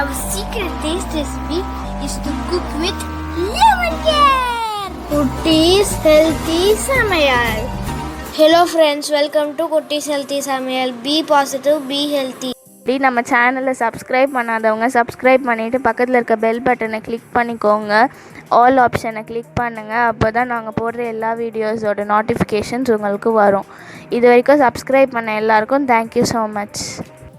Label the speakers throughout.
Speaker 1: Our secret taste recipe is to cook with lemon care. Kutti's Healthy Samayal. Hello friends, welcome to Kutti's Healthy Samayal. Be positive, be healthy.
Speaker 2: நம்ம சேனலை subscribe பண்ணாதவங்க subscribe பண்ணிவிட்டு பக்கத்தில் இருக்க bell பட்டனை click பண்ணிக்கோங்க. All ஆப்ஷனை click பண்ணுங்கள். அப்போ தான் நாங்கள் போடுற எல்லா வீடியோஸோட நோட்டிஃபிகேஷன்ஸ் உங்களுக்கு வரும். இது வரைக்கும் சப்ஸ்கிரைப் பண்ண எல்லாருக்கும் தேங்க்யூ ஸோ மச்.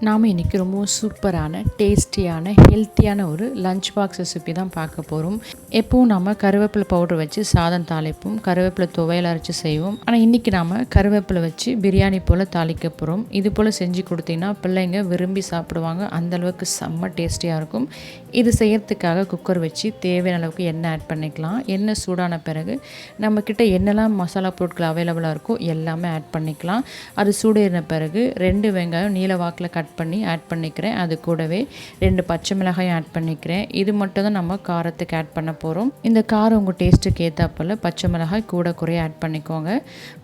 Speaker 3: நாம் இன்றைக்கி ரொம்பவும் சூப்பரான டேஸ்டியான ஹெல்த்தியான ஒரு லஞ்ச் பாக்ஸ் ரெசிபி தான் பார்க்க போகிறோம். எப்பவும் நம்ம கருவேப்பிலை பவுடர் வச்சு சாதம் தாளிப்போம், கருவேப்பிலை துவையல் அரைச்சி செய்வோம். ஆனால் இன்றைக்கி நாம் கருவேப்பிலை வச்சு பிரியாணி போல் தாளிக்க போகிறோம். இது போல் செஞ்சு கொடுத்தீங்கன்னா பிள்ளைங்க விரும்பி சாப்பிடுவாங்க. அந்தளவுக்கு செம்ம டேஸ்டியாக இருக்கும். இது செய்யறதுக்காக குக்கர் வச்சு தேவையான அளவுக்கு எண்ணெய் ஆட் பண்ணிக்கலாம். எண்ணெய் சூடான பிறகு நம்மக்கிட்ட என்னெல்லாம் மசாலா பொருட்கள் அவைலபிளாக இருக்கோ எல்லாமே ஆட் பண்ணிக்கலாம். அது சூடேறின பிறகு 2 வெங்காயம் நீல வாக்கில் கட் பண்ணி ஆட் பண்ணிக்கிறேன். அது கூடவே 2 பச்சை மிளகாயும் ஆட் பண்ணிக்கிறேன். இது மட்டும் தான் நம்ம காரத்துக்கு ஆட் பண்ண போகிறோம். இந்த காரம் உங்கள் டேஸ்ட்டுக்கு ஏற்றாப்பில் பச்சை மிளகாய் கூட குறைய ஆட் பண்ணிக்கோங்க.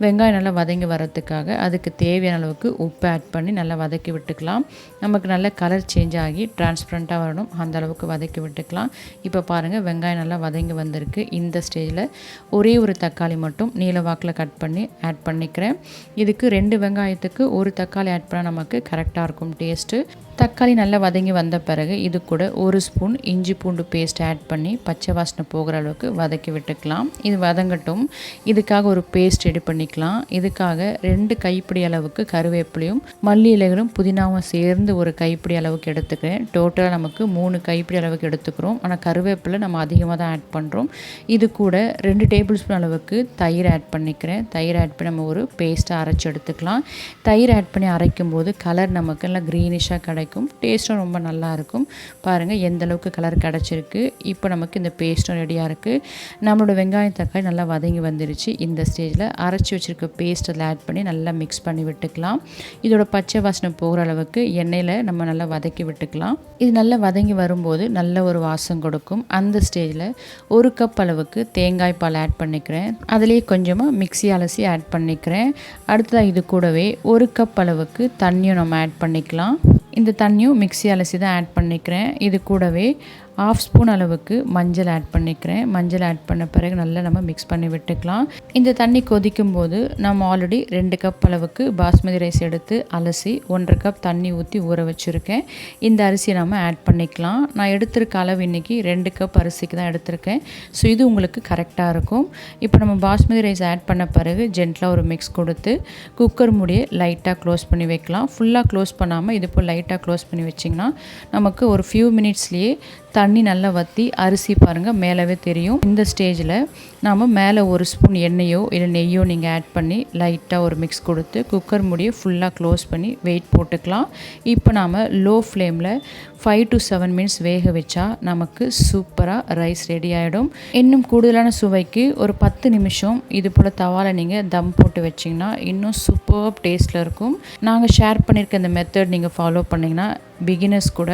Speaker 3: வெங்காயம் நல்லா வதங்கி வரத்துக்காக அதுக்கு தேவையான அளவுக்கு உப்பு ஆட் பண்ணி நல்லா வதக்கி விட்டுக்கலாம். நமக்கு நல்ல கலர் சேஞ்ச் ஆகி டிரான்ஸ்பரண்ட்டாக வரணும், அந்த அளவுக்கு வதக்கி விட்டுக்கலாம். இப்போ பாருங்கள், வெங்காயம் நல்லா வதங்கி வந்திருக்கு. இந்த ஸ்டேஜில் ஒரே ஒரு தக்காளி மட்டும் நீல வாக்கில் கட் பண்ணி ஆட் பண்ணிக்கிறேன். இதுக்கு 2 வெங்காயத்துக்கு ஒரு தக்காளி ஆட் பண்ணால் நமக்கு கரெக்டாக இருக்கும் டேஸ்ட்டு. தக்காளி நல்லா வதங்கி வந்த பிறகு இது கூட 1 ஸ்பூன் இஞ்சி பூண்டு பேஸ்ட் ஆட் பண்ணி பச்சை வாசனை போகிற அளவுக்கு வதக்கி விட்டுக்கலாம். இது வதங்கட்டும். இதுக்காக ஒரு பேஸ்ட் ரெடி பண்ணிக்கலாம். இதுக்காக 2 கைப்பிடி அளவுக்கு கருவேப்பிலையும் மல்லி இலைகளும் புதினாவும் சேர்ந்து ஒரு கைப்பிடி அளவுக்கு எடுத்துக்கிறேன். டோட்டலாக நமக்கு 3 கைப்பிடி அளவுக்கு எடுத்துக்கிறோம். ஆனால் கருவேப்பிலை நம்ம அதிகமாக தான் ஆட் பண்ணுறோம். இது கூட 2 டேபிள் ஸ்பூன் அளவுக்கு தயிர் ஆட் பண்ணிக்கிறேன். தயிர் ஆட் பண்ணி நம்ம ஒரு பேஸ்ட்டை அரைச்சி எடுத்துக்கலாம். தயிர் ஆட் பண்ணி அரைக்கும் போது கலர் நமக்கு எல்லாம் க்ரீனிஷாக கிடைக்கும். டேஸ்ட்டும் ரொம்ப நல்லாயிருக்கும். பாருங்கள் எந்த அளவுக்கு கலர் கிடச்சிருக்கு. இப்போ நமக்கு இந்த பேஸ்ட்டும் ரெடியாக இருக்குது. நம்மளோட வெங்காயம் தக்காளி நல்லா வதங்கி வந்துருச்சு. இந்த ஸ்டேஜில் அரைச்சி வச்சுருக்க பேஸ்ட் அதில் ஆட் பண்ணி நல்லா மிக்ஸ் பண்ணி விட்டுக்கலாம். இதோட பச்சை வாசனை போகிற அளவுக்கு எண்ணெயில் நம்ம நல்லா வதக்கி விட்டுக்கலாம். இது நல்லா வதங்கி வரும்போது நல்ல ஒரு வாசம் கொடுக்கும். அந்த ஸ்டேஜில் 1 கப் அளவுக்கு தேங்காய் பால் ஆட் பண்ணிக்கிறேன். அதிலேயே கொஞ்சமாக மிக்ஸி அலசி ஆட் பண்ணிக்கிறேன். அடுத்ததாக இது கூடவே 1 கப் அளவுக்கு தண்ணியும் நம்ம ஆட் பண்ணிக்கலாம். இந்த தண்ணியும் மிக்ஸி அலசி தான் ஆட் பண்ணிக்கிறேன். இது கூடவே 1/2 ஸ்பூன் அளவுக்கு மஞ்சள் ஆட் பண்ணிக்கிறேன். மஞ்சள் ஆட் பண்ண பிறகு நல்லா நம்ம மிக்ஸ் பண்ணி விட்டுக்கலாம். இந்த தண்ணி கொதிக்கும் போது நம்ம ஆல்ரெடி 2 கப் அளவுக்கு பாஸ்மதி ரைஸ் எடுத்து அலசி 1.5 கப் தண்ணி ஊற்றி ஊற வச்சுருக்கேன். இந்த அரிசியை நம்ம ஆட் பண்ணிக்கலாம். நான் எடுத்திருக்க அளவு இன்றைக்கி 2 கப் அரிசிக்கு தான் எடுத்திருக்கேன். ஸோ இது உங்களுக்கு கரெக்டாக இருக்கும். இப்போ நம்ம பாஸ்மதி ரைஸ் ஆட் பண்ண பிறகு ஜென்டலாக ஒரு மிக்ஸ் கொடுத்து குக்கர் மூடியை லைட்டாக க்ளோஸ் பண்ணி வைக்கலாம். ஃபுல்லாக க்ளோஸ் பண்ணாமல் இது போல் லைட்டாக க்ளோஸ் பண்ணி வச்சிங்கன்னா நமக்கு ஒரு ஃபியூ மினிட்ஸ்லேயே தண்ணி நல்லா வற்றி அரிசி பாருங்கள் மேலவே தெரியும். இந்த ஸ்டேஜில் நாம் மேலே 1 ஸ்பூன் எண்ணெயோ இல்லை நெய்யோ நீங்கள் ஆட் பண்ணி லைட்டாக ஒரு மிக்ஸ் கொடுத்து குக்கர் மூடியை ஃபுல்லாக க்ளோஸ் பண்ணி வெயிட் போட்டுக்கலாம். இப்போ நாம் லோ ஃப்ளேமில் 5 to 7 மினிட்ஸ் வேக வச்சா நமக்கு சூப்பராக ரைஸ் ரெடி ஆகிடும். இன்னும் கூடுதலான சுவைக்கு ஒரு 10 நிமிஷம் இது போல் தவால நீங்கள் தம் போட்டு வச்சிங்கன்னா இன்னும் சூப்பர் டேஸ்ட்டில் இருக்கும். நாங்கள் ஷேர் பண்ணியிருக்க இந்த மெத்தட் நீங்கள் ஃபாலோ பண்ணிங்கன்னா பிகினர்ஸ் கூட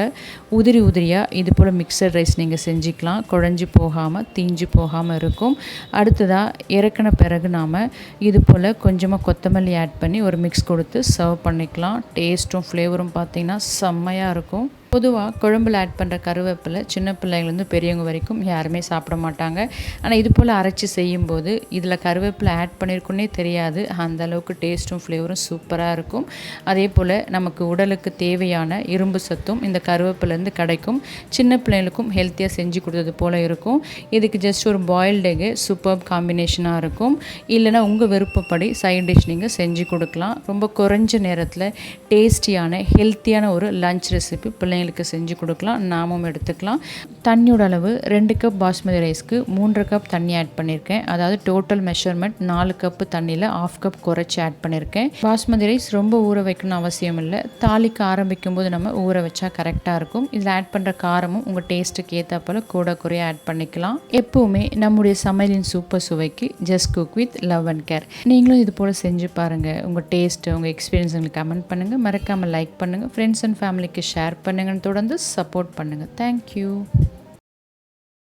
Speaker 3: உதிரியாக இது போல் மிக்சட் ரைஸ் நீங்கள் செஞ்சுக்கலாம். குழஞ்சி போகாமல் தீஞ்சு போகாமல் இருக்கும். அடுத்ததாக இறக்கின பிறகு நாம் இது போல் கொஞ்சமாக கொத்தமல்லி ஆட் பண்ணி ஒரு மிக்ஸ் கொடுத்து சர்வ் பண்ணிக்கலாம். டேஸ்ட்டும் ஃப்ளேவரும் பார்த்திங்கன்னா செம்மையாக இருக்கும். பொதுவாக குழம்புல ஆட் பண்ணுற கருவேப்பிலை சின்ன பிள்ளைங்கள்லேருந்து பெரியவங்க வரைக்கும் யாருமே சாப்பிட மாட்டாங்க. ஆனால் இது போல் அரைச்சி செய்யும்போது இதில் கருவேப்பிலை ஆட் பண்ணியிருக்குன்னே தெரியாது. அந்த அளவுக்கு டேஸ்ட்டும் ஃப்ளேவரும் சூப்பராக இருக்கும். அதே போல் நமக்கு உடலுக்கு தேவையான இரும்பு சத்தும் இந்த கருவேப்பிலேருந்து கிடைக்கும். சின்ன பிள்ளைங்களுக்கும் ஹெல்த்தியாக செஞ்சு கொடுத்தது போல் இருக்கும். இதுக்கு ஜஸ்ட் ஒரு பாயில்டு எக்கு சூப்பர் காம்பினேஷனாக இருக்கும். இல்லைனா உங்கள் விருப்பப்படி சைட் டிஷ் நீங்கள் செஞ்சு கொடுக்கலாம். ரொம்ப குறைஞ்ச நேரத்தில் டேஸ்டியான ஹெல்த்தியான ஒரு லஞ்ச் ரெசிபி பிள்ளைங்களுக்கு செஞ்சு கொடுக்கலாம். நாமும் எடுத்துக்கலாம். தண்ணியோட அளவு 2 கப் பாஸ்மதி ரைஸ்க்கு 3.5 கப் தண்ணி ஆட் பண்ணியிருக்கேன். அதாவது டோட்டல் மெஷர்மெண்ட் 4 கப்பு தண்ணியில் 1/2 கப் குறைச்சி ஆட் பண்ணியிருக்கேன். பாஸ்மதி ரைஸ் ரொம்ப ஊற வைக்கணும்னு அவசியம் இல்லை. தாளிக்க ஆரம்பிக்கும் போது நம்ம ஊற வச்சா கரெக்டாக இருக்கும். இதில் ஆட் பண்ணுற காரமும் உங்கள் டேஸ்ட்டுக்கு ஏற்றாப்போல் கூட குறைய ஆட் பண்ணிக்கலாம். எப்போவுமே நம்முடைய சமையலின் சூப்பர் சுவைக்கு just cook with love and care. நீங்களும் இது போல் செஞ்சு பாருங்கள். உங்கள் டேஸ்ட்டு உங்கள் எக்ஸ்பீரியன்ஸ் எங்களுக்கு கமெண்ட் பண்ணுங்கள். மறக்காமல் லைக் பண்ணுங்கள். ஃப்ரெண்ட்ஸ் அண்ட் ஃபேமிலிக்கு ஷேர் பண்ணுங்கள். தொடர்ந்து சப்போர்ட் பண்ணுங்கள். தேங்க்யூ.